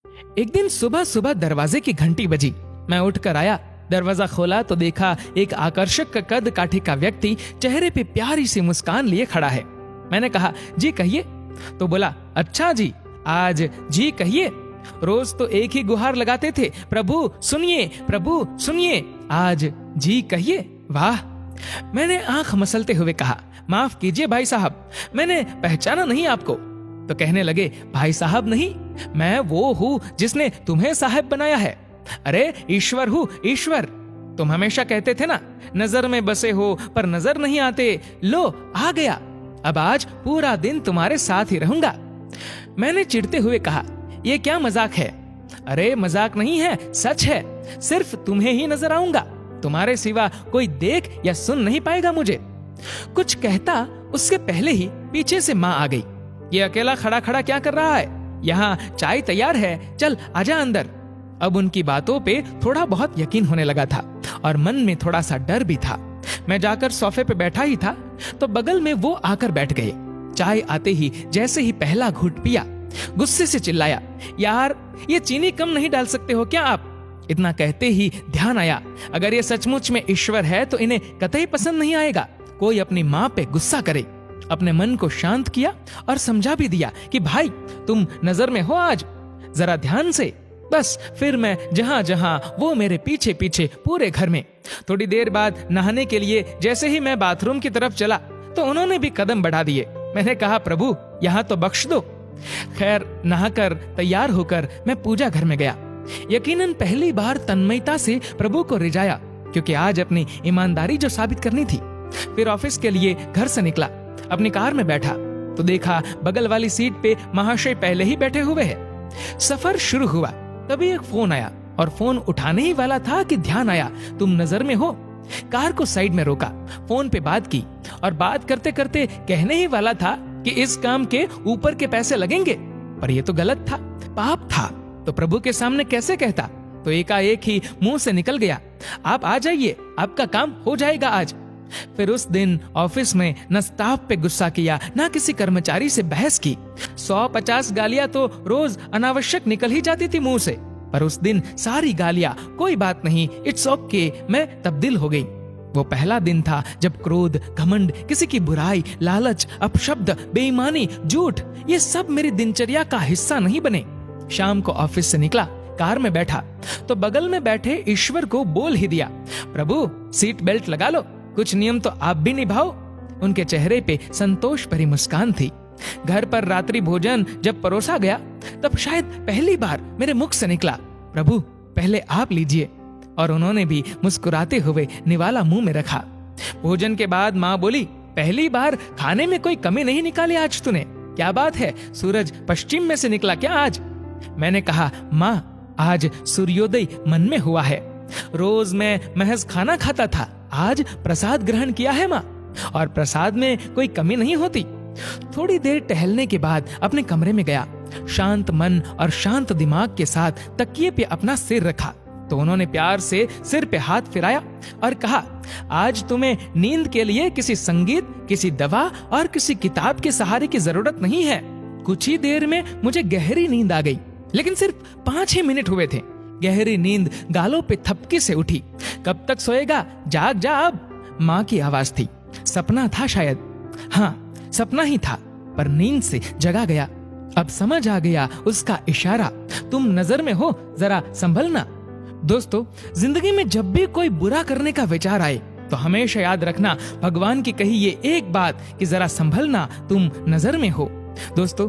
एक दिन सुबह सुबह दरवाजे की घंटी बजी। मैं उठकर आया, दरवाजा खोला तो देखा एक आकर्षक कद काठी का व्यक्ति चेहरे पे प्यारी सी मुस्कान लिए खड़ा है। मैंने कहा, जी कहिए। तो बोला, अच्छा जी, आज जी कहिए। रोज तो एक ही गुहार लगाते थे, प्रभु सुनिए, प्रभु सुनिए, आज जी कहिए। वाह। मैंने आंख मसलते हुए कहा, माफ कीजिए भाई साहब, मैंने पहचाना नहीं आपको। तो कहने लगे, भाई साहब नहीं, मैं वो हूं जिसने तुम्हें साहब बनाया है। अरे ईश्वर हूं, ईश्वर। तुम हमेशा कहते थे ना, नजर में बसे हो पर नजर नहीं आते। लो आ गया, अब आज पूरा दिन तुम्हारे साथ ही रहूंगा। मैंने चिढ़ते हुए कहा, यह क्या मजाक है? अरे मजाक नहीं है, सच है। सिर्फ तुम्हें ही नजर आऊंगा, तुम्हारे सिवा कोई देख या सुन नहीं पाएगा मुझे। कुछ कहता उसके पहले ही पीछे से माँ आ गई। ये अकेला खड़ा खड़ा क्या कर रहा है? यहाँ चाय तैयार है, चल आजा अंदर। अब उनकी बातों पे थोड़ा बहुत यकीन होने लगा था और मन में थोड़ा सा डर भी था। मैं जाकर सोफे पे बैठा ही था तो बगल में वो आकर बैठ गए। चाय आते ही जैसे ही पहला घूंट पिया, गुस्से से चिल्लाया, यार ये चीनी कम नहीं डाल सकते हो क्या आप? इतना कहते ही ध्यान आया, अगर ये सचमुच में ईश्वर है तो इन्हें कतई पसंद नहीं आएगा कोई अपनी माँ पे गुस्सा करे। अपने मन को शांत किया और समझा भी दिया कि भाई तुम नजर में हो आज, जरा ध्यान से। बस फिर मैं जहां जहां वो मेरे पीछे पीछे पूरे घर में। थोड़ी देर बाद नहाने के लिए जैसे ही मैं बाथरूम की तरफ चला तो उन्होंने भी कदम बढ़ा दिए। मैंने कहा, प्रभु यहाँ तो बख्श दो। खैर नहाकर तैयार होकर मैं पूजा घर में गया। यकीनन पहली बार तन्मयता से प्रभु को रिझाया, क्योंकि आज अपनी ईमानदारी जो साबित करनी थी। फिर ऑफिस के लिए घर से निकला, अपनी कार में बैठा तो देखा बगल वाली सीट पे महाशय पहले ही बैठे हुए हैं। सफर शुरू हुआ, तभी एक फोन आया और फोन उठाने ही वाला था कि ध्यान आया, तुम नजर में हो। कार को साइड में रोका, फोन पे बात की और बात करते करते कहने ही वाला था कि इस काम के ऊपर के पैसे लगेंगे, पर यह तो गलत था, पाप था, तो प्रभु के सामने कैसे कहता। तो एकाएक ही मुंह से निकल गया, आप आ जाइए, आपका काम हो जाएगा आज। फिर उस दिन ऑफिस में न स्टाफ पे गुस्सा किया, न किसी कर्मचारी से बहस की। 150 गालियां तो रोज अनावश्यक निकल ही जाती थी मुंह से, पर उस दिन सारी गालियां कोई बात नहीं, इट्स ओके, मैं तब्दील हो गई। वो पहला दिन था जब क्रोध, घमंड, किसी की बुराई, लालच, अपशब्द, बेईमानी, झूठ, ये सब मेरी दिनचर्या का हिस्सा नहीं बने। शाम को ऑफिस से निकला, कार में बैठा तो बगल में बैठे ईश्वर को बोल ही दिया, प्रभु सीट बेल्ट लगा लो, कुछ नियम तो आप भी निभाओ। उनके चेहरे पे संतोष भरी मुस्कान थी। घर पर रात्रि भोजन जब परोसा गया तब शायद पहली बार मेरे मुख से निकला, प्रभु पहले आप लीजिए, और उन्होंने भी मुस्कुराते हुए निवाला मुंह में रखा। भोजन के बाद माँ बोली, पहली बार खाने में कोई कमी नहीं निकाली आज तूने, क्या बात है, सूरज पश्चिम में से निकला क्या आज? मैंने कहा, माँ आज सूर्योदय मन में हुआ है, रोज मैं महज खाना खाता था, आज प्रसाद ग्रहण किया है माँ, और प्रसाद में कोई कमी नहीं होती। थोड़ी देर टहलने के बाद अपने कमरे में गया, शांत मन और शांत दिमाग के साथ तकिए पे अपना सिर रखा तो उन्होंने प्यार से सिर पे हाथ फिराया और कहा, आज तुम्हें नींद के लिए किसी संगीत, किसी दवा और किसी किताब के सहारे की जरूरत नहीं है। कुछ ही देर में मुझे गहरी नींद आ गई, लेकिन सिर्फ 5-6 मिनट हुए थे। गहरी नींद गालों पे थपकी से उठी। कब तक सोएगा, जाग जा अब। माँ की आवाज थी, सपना था शायद। हाँ सपना ही था, पर नींद से जगा गया। अब समझ आ गया उसका इशारा, तुम नजर में हो, जरा संभलना। दोस्तों, जिंदगी में जब भी कोई बुरा करने का विचार आए तो हमेशा याद रखना भगवान की कही ये एक बात कि जरा संभलना, तुम नजर में हो। दोस्तों,